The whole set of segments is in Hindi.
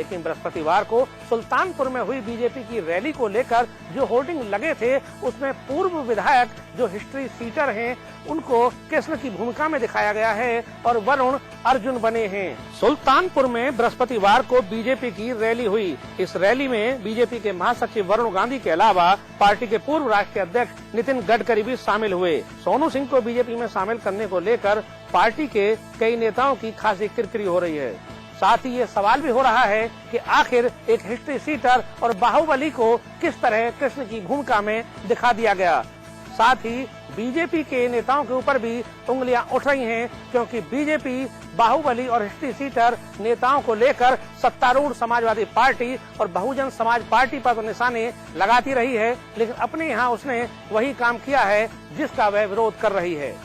लेकिन बृहस्पतिवार को सुल्तानपुर में हुई बीजेपी की रैली को लेकर जो होर्डिंग लगे थे उसमें पूर्व विधायक जो हिस्ट्री सीटर हैं उनको कृष्ण की भूमिका में दिखाया गया है और वरुण अर्जुन बने हैं। सुल्तानपुर में बृहस्पतिवार को बीजेपी की रैली हुई। इस रैली में बीजेपी के महासचिव वरुण गांधी के अलावा पार्टी के पूर्व राष्ट्रीय अध्यक्ष नितिन गडकरी भी शामिल हुए। सोनू सिंह को बीजेपी में शामिल करने को लेकर पार्टी के कई नेताओं की खासी किरकिरी हो रही है। साथ ही ये सवाल भी हो रहा है कि आखिर एक हिस्ट्री सीटर और बाहुबली को किस तरह कृष्ण की भूमिका में दिखा दिया गया। साथ ही बीजेपी के नेताओं के ऊपर भी उंगलियां उठ रही हैं, क्योंकि बीजेपी बाहुबली और हिस्ट्री सीटर नेताओं को लेकर सत्तारूढ़ समाजवादी पार्टी और बहुजन समाज पार्टी पर तो निशाने लगाती रही है, लेकिन अपने यहाँ उसने वही काम किया है जिसका वह विरोध कर रही है।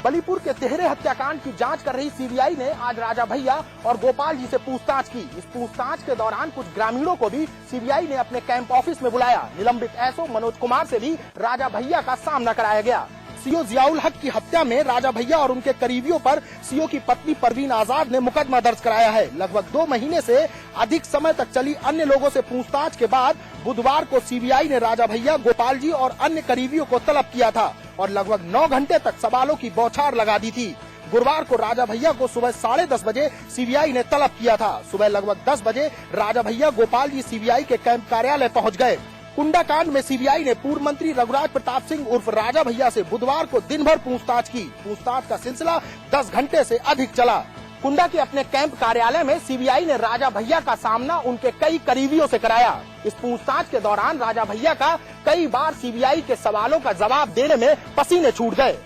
बलीपुर के तिहरे हत्याकांड की जांच कर रही सीबीआई ने आज राजा भैया और गोपाल जी से पूछताछ की। इस पूछताछ के दौरान कुछ ग्रामीणों को भी सीबीआई ने अपने कैंप ऑफिस में बुलाया। निलंबित एसओ मनोज कुमार से भी राजा भैया का सामना कराया गया। सीओ जियाउल हक की हत्या में राजा भैया और उनके करीबियों पर सीओ की पत्नी परवीन आजाद ने मुकदमा दर्ज कराया है। लगभग 2 महीने से अधिक समय तक चली अन्य लोगों से पूछताछ के बाद बुधवार को सीबीआई ने राजा भैया, गोपाल जी और अन्य करीबियों को तलब किया था और लगभग 9 घंटे तक सवालों की बौछार लगा दी थी। गुरुवार को राजा भैया को सुबह 10:30 बजे सीबीआई ने तलब किया था। सुबह लगभग 10 बजे राजा भैया, गोपाल जी सीबीआई के कैंप कार्यालय पहुँच गए। कुंडा कांड में सीबीआई ने पूर्व मंत्री रघुराज प्रताप सिंह उर्फ राजा भैया से बुधवार को दिन भर पूछताछ की। पूछताछ का सिलसिला 10 घंटे से अधिक चला। कुंडा के अपने कैंप कार्यालय में सीबीआई ने राजा भैया का सामना उनके कई करीबियों से कराया। इस पूछताछ के दौरान राजा भैया का कई बार सीबीआई के सवालों का जवाब देने में पसीने छूट गए।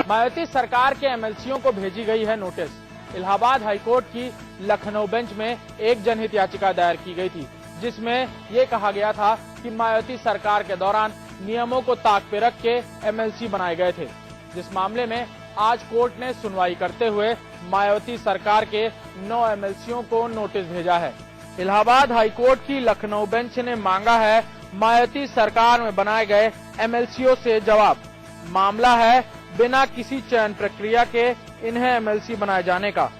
मायावती सरकार के एमएलसीओं को भेजी गई है नोटिस। इलाहाबाद हाईकोर्ट की लखनऊ बेंच में एक जनहित याचिका दायर की गई थी, जिसमें ये कहा गया था कि मायावती सरकार के दौरान नियमों को ताक पे रख के एमएलसी बनाए गए थे। जिस मामले में आज कोर्ट ने सुनवाई करते हुए मायावती सरकार के 9 एमएलसीओं को नोटिस भेजा है। इलाहाबाद हाईकोर्ट की लखनऊ बेंच ने मांगा है मायावती सरकार में बनाए गए एमएलसीओं से जवाब। मामला है बिना किसी चयन प्रक्रिया के इन्हें एमएलसी बनाए जाने का,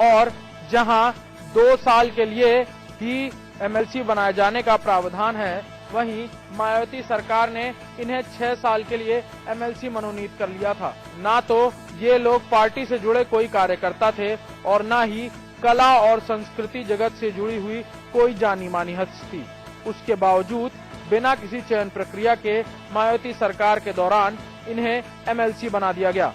और जहां 2 साल के लिए ही एमएलसी बनाए जाने का प्रावधान है, वहीं मायावती सरकार ने इन्हें 6 साल के लिए एमएलसी मनोनीत कर लिया था। ना तो ये लोग पार्टी से जुड़े कोई कार्यकर्ता थे और ना ही कला और संस्कृति जगत से जुड़ी हुई कोई जानी मानी हस्ती। उसके बावजूद बिना किसी चयन प्रक्रिया के मायावती सरकार के दौरान इन्हें एमएलसी बना दिया गया,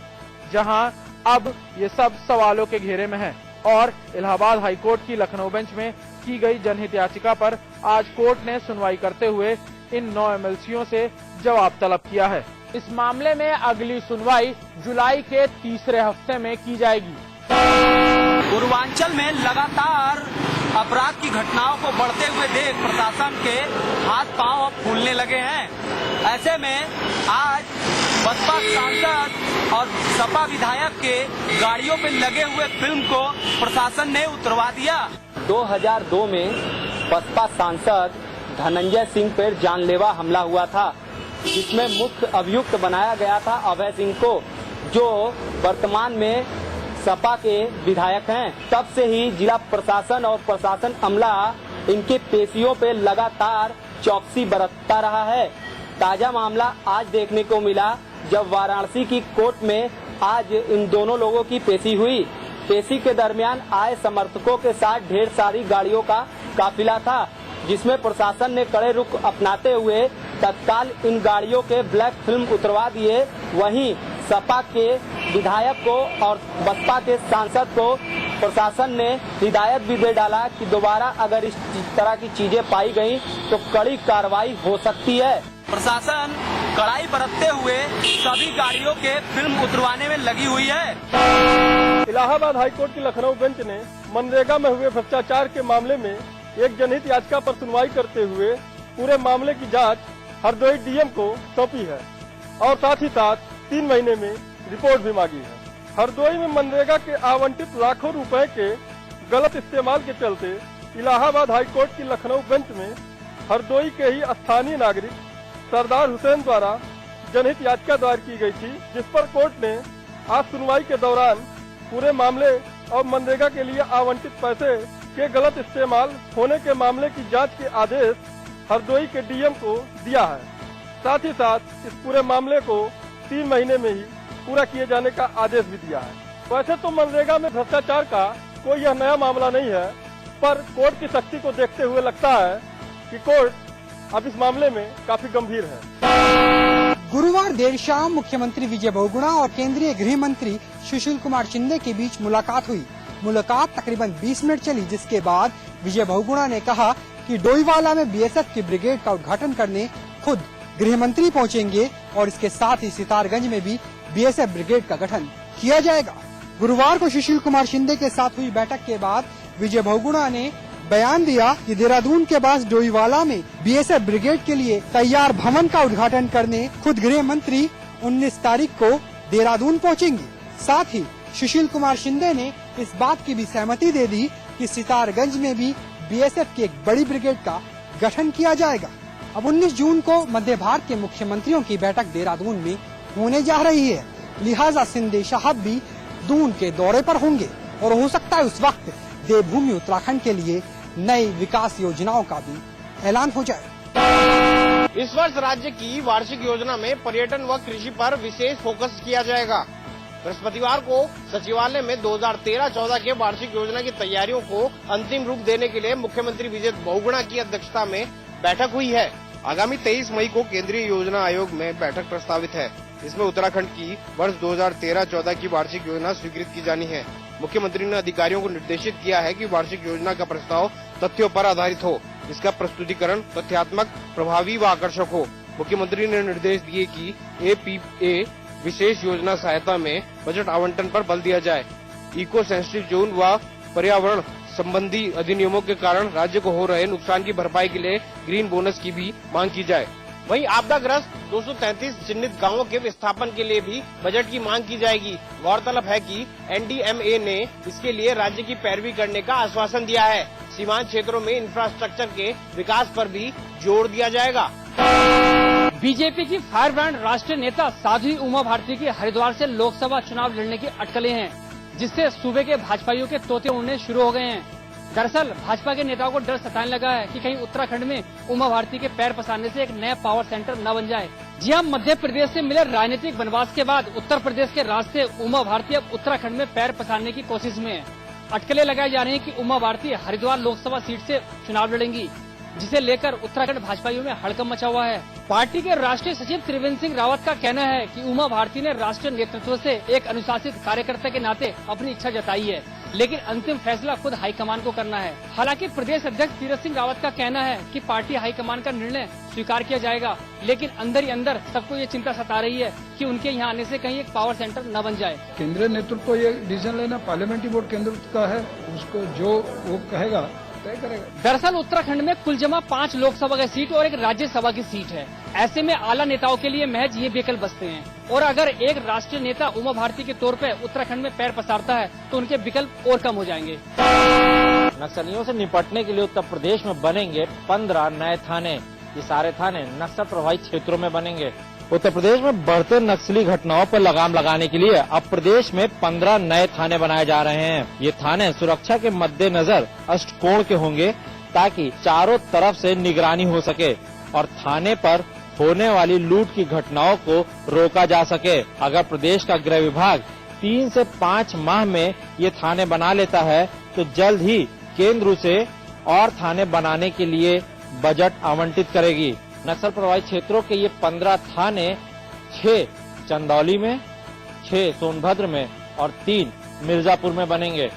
जहां अब ये सब सवालों के घेरे में है। और इलाहाबाद हाईकोर्ट की लखनऊ बेंच में की गई जनहित याचिका पर आज कोर्ट ने सुनवाई करते हुए इन 9 एमएलसीओं से जवाब तलब किया है। इस मामले में अगली सुनवाई जुलाई के तीसरे हफ्ते में की जाएगी। पूर्वांचल में लगातार अपराध की घटनाओं को बढ़ते हुए देख प्रशासन के हाथ पांव फूलने लगे हैं। ऐसे में आज बसपा सांसद और सपा विधायक के गाड़ियों पे लगे हुए फिल्म को प्रशासन ने उतरवा दिया। 2002 में बसपा सांसद धनंजय सिंह पर जानलेवा हमला हुआ था, जिसमें मुख्य अभियुक्त बनाया गया था अभय सिंह को, जो वर्तमान में सपा के विधायक हैं। तब से ही जिला प्रशासन और प्रशासन अमला इनके पेशियों पे लगातार चौकसी बरतता रहा है। ताजा मामला आज देखने को मिला जब वाराणसी की कोर्ट में आज इन दोनों लोगों की पेशी हुई। पेशी के दरमियान आए समर्थकों के साथ ढेर सारी गाड़ियों का काफिला था, जिसमें प्रशासन ने कड़े रुख अपनाते हुए तत्काल इन गाड़ियों के ब्लैक फिल्म उतरवा दिए। वहीं सपा के विधायक को और बसपा के सांसद को प्रशासन ने हिदायत भी दे डाला कि दोबारा अगर इस तरह की चीजें पाई गई तो कड़ी कार्रवाई हो सकती है। प्रशासन कड़ाई बरतते हुए सभी गाड़ियों के फिल्म उतरवाने में लगी हुई है। इलाहाबाद हाईकोर्ट की लखनऊ बेंच ने मनरेगा में हुए भ्रष्टाचार के मामले में एक जनहित याचिका पर सुनवाई करते हुए पूरे मामले की जांच हरदोई डीएम को सौंपी है और साथ ही साथ 3 महीने में रिपोर्ट भी मांगी है। हरदोई में मनरेगा के आवंटित लाखों रुपए के गलत इस्तेमाल के चलते इलाहाबाद हाईकोर्ट की लखनऊ बेंच में हरदोई के ही स्थानीय नागरिक सरदार हुसैन द्वारा जनहित याचिका दायर की गई थी, जिस पर कोर्ट ने आज सुनवाई के दौरान पूरे मामले और मनरेगा के लिए आवंटित पैसे के गलत इस्तेमाल होने के मामले की जांच के आदेश हरदोई के डीएम को दिया है। साथ ही साथ इस पूरे मामले को 3 महीने में ही पूरा किए जाने का आदेश भी दिया है। वैसे तो मनरेगा में भ्रष्टाचार का कोई यह नया मामला नहीं है, पर कोर्ट की सख्ती को देखते हुए लगता है कि कोर्ट अब इस मामले में काफी गंभीर है। गुरुवार देर शाम मुख्यमंत्री विजय बहुगुणा और केंद्रीय गृह मंत्री सुशील कुमार शिंदे के बीच मुलाकात हुई। मुलाकात तकरीबन 20 मिनट चली, जिसके बाद विजय बहुगुणा ने कहा कि डोईवाला में बीएसएफ की ब्रिगेड का उद्घाटन करने खुद गृह मंत्री पहुंचेंगे और इसके साथ ही सितारगंज में भी बीएसएफ ब्रिगेड का गठन किया जाएगा। गुरुवार को सुशील कुमार शिंदे के साथ हुई बैठक के बाद विजय बहुगुणा ने बयान दिया कि देहरादून के पास डोईवाला में बीएसएफ ब्रिगेड के लिए तैयार भवन का उद्घाटन करने खुद गृह मंत्री 19 तारीख को देहरादून पहुंचेंगे। साथ ही सुशील कुमार शिंदे ने इस बात की भी सहमति दे दी कि सितारगंज में भी बीएसएफ की एक बड़ी ब्रिगेड का गठन किया जाएगा। अब 19 जून को मध्य भारत के मुख्यमंत्रियों की बैठक देहरादून में होने जा रही है, लिहाजा शिंदे साहब भी दून के दौरे पर होंगे और हो सकता है उस वक्त देवभूमि उत्तराखंड के लिए नई विकास योजनाओं का भी ऐलान हो जाए। इस वर्ष राज्य की वार्षिक योजना में पर्यटन व कृषि पर विशेष फोकस किया जाएगा। बृहस्पतिवार को सचिवालय में 2013-14 के वार्षिक योजना की तैयारियों को अंतिम रूप देने के लिए मुख्यमंत्री विजय बहुगुणा की अध्यक्षता में बैठक हुई है। आगामी 23 मई को केंद्रीय योजना आयोग में बैठक प्रस्तावित है। इसमें उत्तराखंड की वर्ष 2013-14 की वार्षिक योजना स्वीकृत की जानी है। मुख्यमंत्री ने अधिकारियों को निर्देशित किया है कि वार्षिक योजना का प्रस्ताव तथ्यों पर आधारित हो, इसका प्रस्तुतिकरण तथ्यात्मक, प्रभावी व आकर्षक हो। मुख्यमंत्री ने निर्देश दिए कि एपीए विशेष योजना सहायता में बजट आवंटन पर बल दिया जाए। इको सेंसिटिव जोन व पर्यावरण संबंधी अधिनियमों के कारण राज्य को हो रहे नुकसान की भरपाई के लिए ग्रीन बोनस की भी मांग की जाए। वहीं आपदाग्रस्त 233 चिन्हित गांवों के विस्थापन के लिए भी बजट की मांग की जाएगी। गौरतलब है कि एनडीएमए ने इसके लिए राज्य की पैरवी करने का आश्वासन दिया है। सीमांत क्षेत्रों में इंफ्रास्ट्रक्चर के विकास पर भी जोर दिया जाएगा। बीजेपी की फायर ब्रांड राष्ट्रीय नेता साध्वी उमा भारती की हरिद्वार से लोकसभा चुनाव लड़ने की अटकलें हैं, जिससे सूबे के भाजपाइयों के तोते उड़ने शुरू हो गए हैं। दरअसल भाजपा के नेताओं को डर सताने लगा है कि कहीं उत्तराखंड में उमा भारती के पैर पसारने से एक नया पावर सेंटर न बन जाए। जी हां, मध्य प्रदेश से मिले राजनीतिक वनवास के बाद उत्तर प्रदेश के रास्ते उमा भारती अब उत्तराखंड में पैर पसारने की कोशिश में है। अटकलें लगाई जा रही है कि उमा भारती हरिद्वार लोकसभा सीट से चुनाव लड़ेंगी, जिसे लेकर उत्तराखंड भाजपाइयों में हड़कंप मचा हुआ है। पार्टी के राष्ट्रीय सचिव त्रिवेंद्र सिंह रावत का कहना है कि उमा भारती ने राष्ट्रीय नेतृत्व से एक अनुशासित कार्यकर्ता के नाते अपनी इच्छा जताई है, लेकिन अंतिम फैसला खुद हाईकमान को करना है। हालांकि प्रदेश अध्यक्ष तीरथ सिंह रावत का कहना है कि पार्टी हाईकमान का निर्णय स्वीकार किया जाएगा, लेकिन अंदर ही अंदर सबको ये चिंता सता रही है कि उनके यहाँ आने से कहीं एक पावर सेंटर न बन जाए। केंद्रीय नेतृत्व को ये डिसीजन लेना पार्लियामेंट्री बोर्ड केंद्र का है, उसको जो वो कहेगा तय करेगा। दरअसल उत्तराखंड में कुल जमा 5 लोकसभा की सीट और एक राज्यसभा की सीट है। ऐसे में आला नेताओं के लिए महज ये विकल्प बचते हैं, और अगर एक राष्ट्रीय नेता उमा भारती के तौर पर उत्तराखंड में पैर पसारता है तो उनके विकल्प और कम हो जाएंगे। नक्सलियों से निपटने के लिए उत्तर प्रदेश में बनेंगे 15 नए थाने। ये सारे थाने नक्सल प्रभावित क्षेत्रों में बनेंगे। उत्तर प्रदेश में बढ़ते नक्सली घटनाओं पर लगाम लगाने के लिए अब प्रदेश में 15 नए थाने बनाए जा रहे हैं। ये थाने सुरक्षा के मद्देनजर अष्टकोण के होंगे, ताकि चारों तरफ से निगरानी हो सके और थाने पर होने वाली लूट की घटनाओं को रोका जा सके। अगर प्रदेश का गृह विभाग 3 से 5 माह में ये थाने बना लेता है तो जल्द ही केंद्र उसे और थाने बनाने के लिए बजट आवंटित करेगी। नक्सल प्रभावित क्षेत्रों के ये 15 थाने 6 चंदौली में, 6 सोनभद्र में और 3 मिर्जापुर में बनेंगे।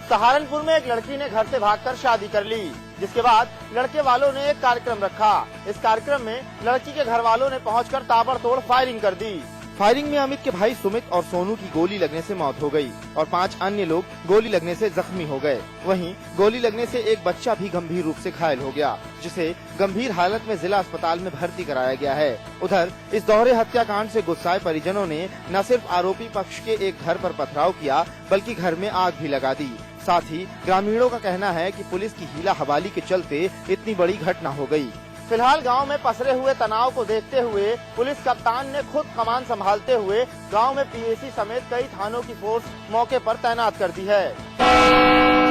सहारनपुर में एक लड़की ने घर से भागकर शादी कर ली, जिसके बाद लड़के वालों ने एक कार्यक्रम रखा। इस कार्यक्रम में लड़की के घर वालों ने पहुंचकर ताबड़तोड़ फायरिंग कर दी। फायरिंग में अमित के भाई सुमित और सोनू की गोली लगने से मौत हो गई और 5 अन्य लोग गोली लगने से जख्मी हो गए। वहीं गोली लगने से एक बच्चा भी गंभीर रूप से घायल हो गया, जिसे गंभीर हालत में जिला अस्पताल में भर्ती कराया गया है। उधर इस दोहरे हत्याकांड से गुस्साए परिजनों ने न सिर्फ आरोपी पक्ष के एक घर पर पथराव किया, बल्कि घर में आग भी लगा दी। साथ ही ग्रामीणों का कहना है कि पुलिस की हीला हवाली के चलते इतनी बड़ी घटना हो गई। फिलहाल गांव में पसरे हुए तनाव को देखते हुए पुलिस कप्तान ने खुद कमान संभालते हुए गांव में पीएसी समेत कई थानों की फोर्स मौके पर तैनात कर दी है।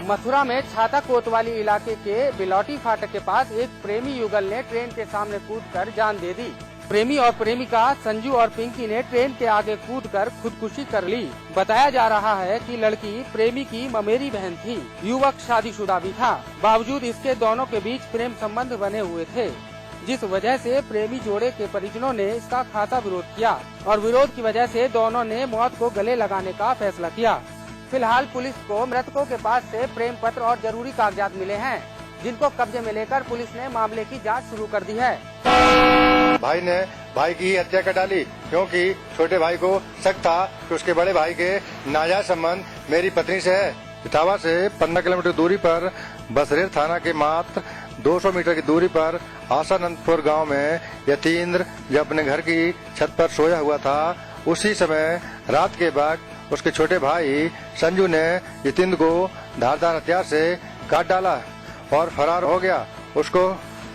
मथुरा में छाता कोतवाली इलाके के बिलौटी फाटक के पास एक प्रेमी युगल ने ट्रेन के सामने कूदकर जान दे दी। प्रेमी और प्रेमिका संजू और पिंकी ने ट्रेन के आगे कूदकर खुदकुशी कर ली। बताया जा रहा है कि लड़की प्रेमी की ममेरी बहन थी। युवक शादीशुदा भी था। बावजूद इसके दोनों के बीच प्रेम संबंध बने हुए थे, जिस वजह से प्रेमी जोड़े के परिजनों ने इसका खासा विरोध किया और विरोध की वजह से दोनों ने मौत को गले लगाने का फैसला किया। फिलहाल पुलिस को मृतकों के पास से प्रेम पत्र और जरूरी कागजात मिले हैं, जिनको कब्जे में लेकर पुलिस ने मामले की जांच शुरू कर दी है। भाई ने भाई की हत्या कर डाली क्योंकि छोटे भाई को शक था कि उसके बड़े भाई के नाजायज संबंध मेरी पत्नी से है। इटावा से 15 किलोमीटर दूरी पर बसरेर थाना के मात्र 200 मीटर की दूरी पर आसानंदपुर गांव में यतीन्द्र जब अपने घर की छत पर सोया हुआ था, उसी समय रात के वक्त उसके छोटे भाई संजू ने यतीन्द्र को धारदार हथियार से काट डाला और फरार हो गया। उसको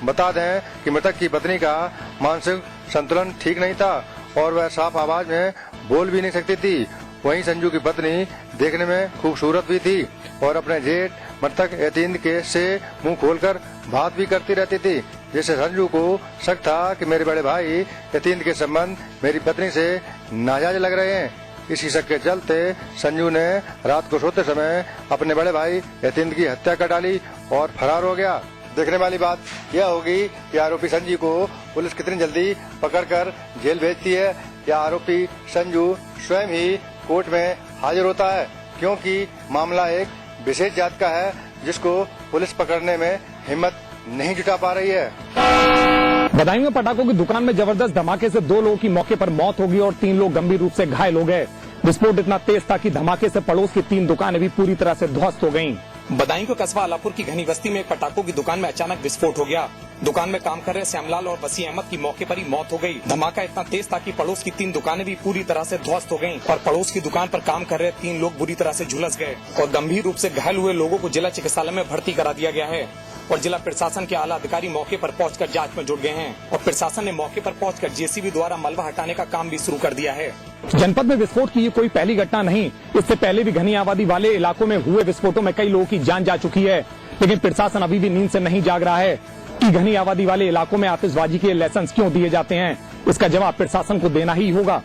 बता दें कि मृतक की पत्नी का मानसिक संतुलन ठीक नहीं था और वह साफ आवाज में बोल भी नहीं सकती थी। वहीं संजू की पत्नी देखने में खूबसूरत भी थी और अपने जेठ मृतक यतीन्द्र के से मुंह खोलकर बात भी करती रहती थी, जिससे संजू को शक था कि मेरे बड़े भाई यतीन्द्र के संबंध मेरी पत्नी से नाजायज लग रहे हैं। इसी शक के चलते संजू ने रात को सोते समय अपने बड़े भाई यतीन्द्र की हत्या कर डाली और फरार हो गया। देखने वाली बात यह होगी कि आरोपी संजू को पुलिस कितनी जल्दी पकड़कर जेल भेजती है या आरोपी संजू स्वयं ही कोर्ट में हाजिर होता है, क्योंकि मामला एक विशेष जात का है जिसको पुलिस पकड़ने में हिम्मत नहीं जुटा पा रही है। बदायूं में पटाखों की दुकान में जबरदस्त धमाके से 2 लोगों की मौके पर मौत हो गई और 3 लोग गंभीर रूप से घायल हो गए। विस्फोट इतना तेज था कि धमाके से पड़ोस की 3 दुकानें भी पूरी तरह से ध्वस्त हो गईं। बदायूं के कस्बा अलापुर की घनी बस्ती में एक पटाखों की दुकान में अचानक विस्फोट हो गया। दुकान में काम कर रहे श्यामलाल और बसी अहमद की मौके पर ही मौत हो गई। धमाका इतना तेज था कि पड़ोस की 3 दुकानें भी पूरी तरह से ध्वस्त हो गईं और पड़ोस की दुकान पर काम कर रहे 3 लोग बुरी तरह से झुलस गए और गंभीर रूप से घायल हुए लोगों को जिला चिकित्सालय में भर्ती करा दिया गया है और जिला प्रशासन के आला अधिकारी मौके पर पहुंचकर जांच में जुट गए हैं और प्रशासन ने मौके पर पहुंचकर जेसीबी द्वारा मलबा हटाने का काम भी शुरू कर दिया है। जनपद में विस्फोट की ये कोई पहली घटना नहीं। इससे पहले भी घनी आबादी वाले इलाकों में हुए विस्फोटों में कई लोगों की जान जा चुकी है, लेकिन प्रशासन अभी भी नींद से नहीं जाग रहा है कि घनी आबादी वाले इलाकों में आतिशबाजी के लाइसेंस क्यों दिए जाते हैं। इसका जवाब प्रशासन को देना ही होगा।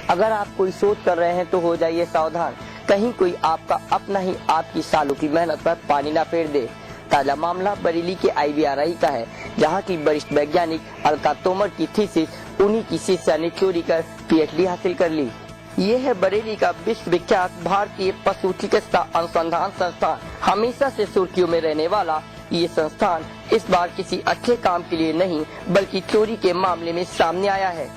अगर आप कोई सोच कर रहे हैं तो हो जाइए सावधान, कहीं कोई आपका अपना ही आपकी सालों की मेहनत पर पानी न फेर दे। ताजा मामला बरेली के IVRI का है, जहां की वरिष्ठ वैज्ञानिक अलका तोमर की थीसिस उन्हीं की शिष्या ने चोरी कर PhD हासिल कर ली। ये है बरेली का विश्व विख्यात भारतीय पशु चिकित्सा अनुसंधान संस्थान। हमेशा से सुर्खियों में रहने वाला ये संस्थान इस बार किसी अच्छे काम के लिए नहीं बल्कि चोरी के मामले में सामने आया है।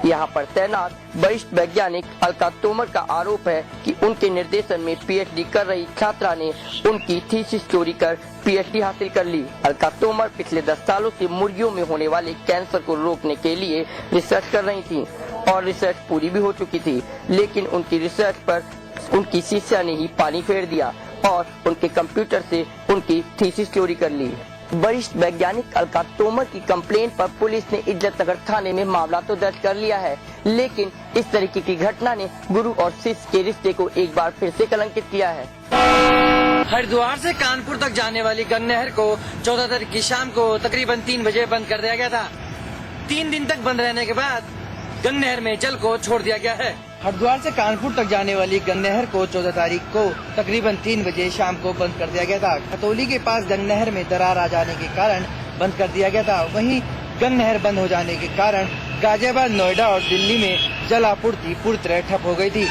यहाँ पर तैनात वरिष्ठ वैज्ञानिक अलका तोमर का आरोप है कि उनके निर्देशन में PhD कर रही छात्रा ने उनकी थीसिस चोरी कर PhD हासिल कर ली। अलका तोमर पिछले 10 सालों से मुर्गियों में होने वाले कैंसर को रोकने के लिए रिसर्च कर रही थी और रिसर्च पूरी भी हो चुकी थी, लेकिन उनकी रिसर्च पर उनकी शिष्या ने ही पानी फेर दिया और उनके कंप्यूटर से उनकी थीसिस चोरी कर ली। वरिष्ठ वैज्ञानिक अलका तोमर की कंप्लेंट पर पुलिस ने इज्जतनगर थाने में मामला तो दर्ज कर लिया है, लेकिन इस तरीके की घटना ने गुरु और शिष्य के रिश्ते को एक बार फिर से कलंकित किया है। हरिद्वार से कानपुर तक जाने वाली गंगा नहर को 14 तारीख की शाम को तकरीबन 3 बजे बंद कर दिया गया था। 3 दिन तक बंद रहने के बाद गंगा नहर में जल को छोड़ दिया गया है। हरिद्वार से कानपुर तक जाने वाली गंगा नहर को 14 तारीख को तकरीबन 3 बजे शाम को बंद कर दिया गया था। खतौली के पास गंगा नहर में दरार आ जाने के कारण बंद कर दिया गया था। वहीं गंगा नहर बंद हो जाने के कारण गाजियाबाद, नोएडा और दिल्ली में जल आपूर्ति पूरी तरह ठप हो गई थी।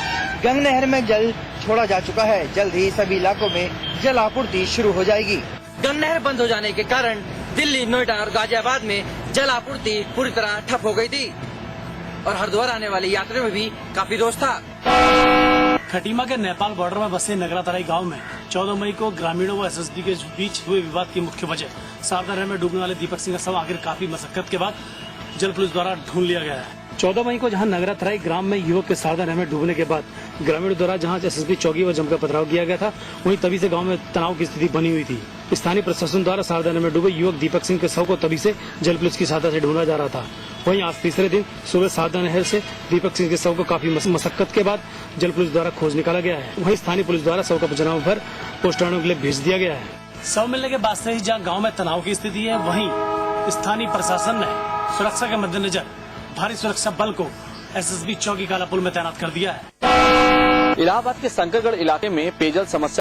गंगा नहर में जल छोड़ा जा चुका है। जल्द ही सभी इलाकों में जल आपूर्ति शुरू हो जाएगी। गंगा नहर बंद हो जाने के कारण दिल्ली, नोएडा और गाजियाबाद में जल आपूर्ति पूरी तरह ठप हो गई थी और हरिद्वार आने वाले यात्रियों में भी काफी रोष था। खटीमा के नेपाल बॉर्डर में बसे नगरातराई गांव में 14 मई को ग्रामीणों व SSB के बीच हुए विवाद की मुख्य वजह शारदा नहर में डूबने वाले दीपक सिंह का शव आखिर काफी मशक्कत के बाद जल पुलिस द्वारा ढूंढ लिया गया है। 14 मई को जहां नगरातराई ग्राम में युवक के शारदा नहर में डूबने के बाद ग्रामीणों द्वारा जहां SSB चौकी व जमकर पथराव किया गया था, वहीं तभी से गाँव में तनाव की स्थिति बनी हुई थी। स्थानीय प्रशासन द्वारा सावधानी में डूबे युवक दीपक सिंह के शव को तभी से जल पुलिस की सहायता से ढूंढा जा रहा था। वहीं आज तीसरे दिन सुबह सावधान नहर से दीपक सिंह के शव को काफी मशक्कत के बाद जल पुलिस द्वारा खोज निकाला गया है। वहीं स्थानीय पुलिस द्वारा शव का पंचनामा भर पोस्टमार्टम के लिए भेज दिया गया है। शव मिलने के बाद से ही जहाँ गाँव में तनाव की स्थिति है, वहीं स्थानीय प्रशासन ने सुरक्षा के मद्देनजर भारी सुरक्षा बल को SSB चौकी कालापुर में तैनात कर दिया है। इलाहाबाद के शंकरगढ़ इलाके में पेयजल समस्या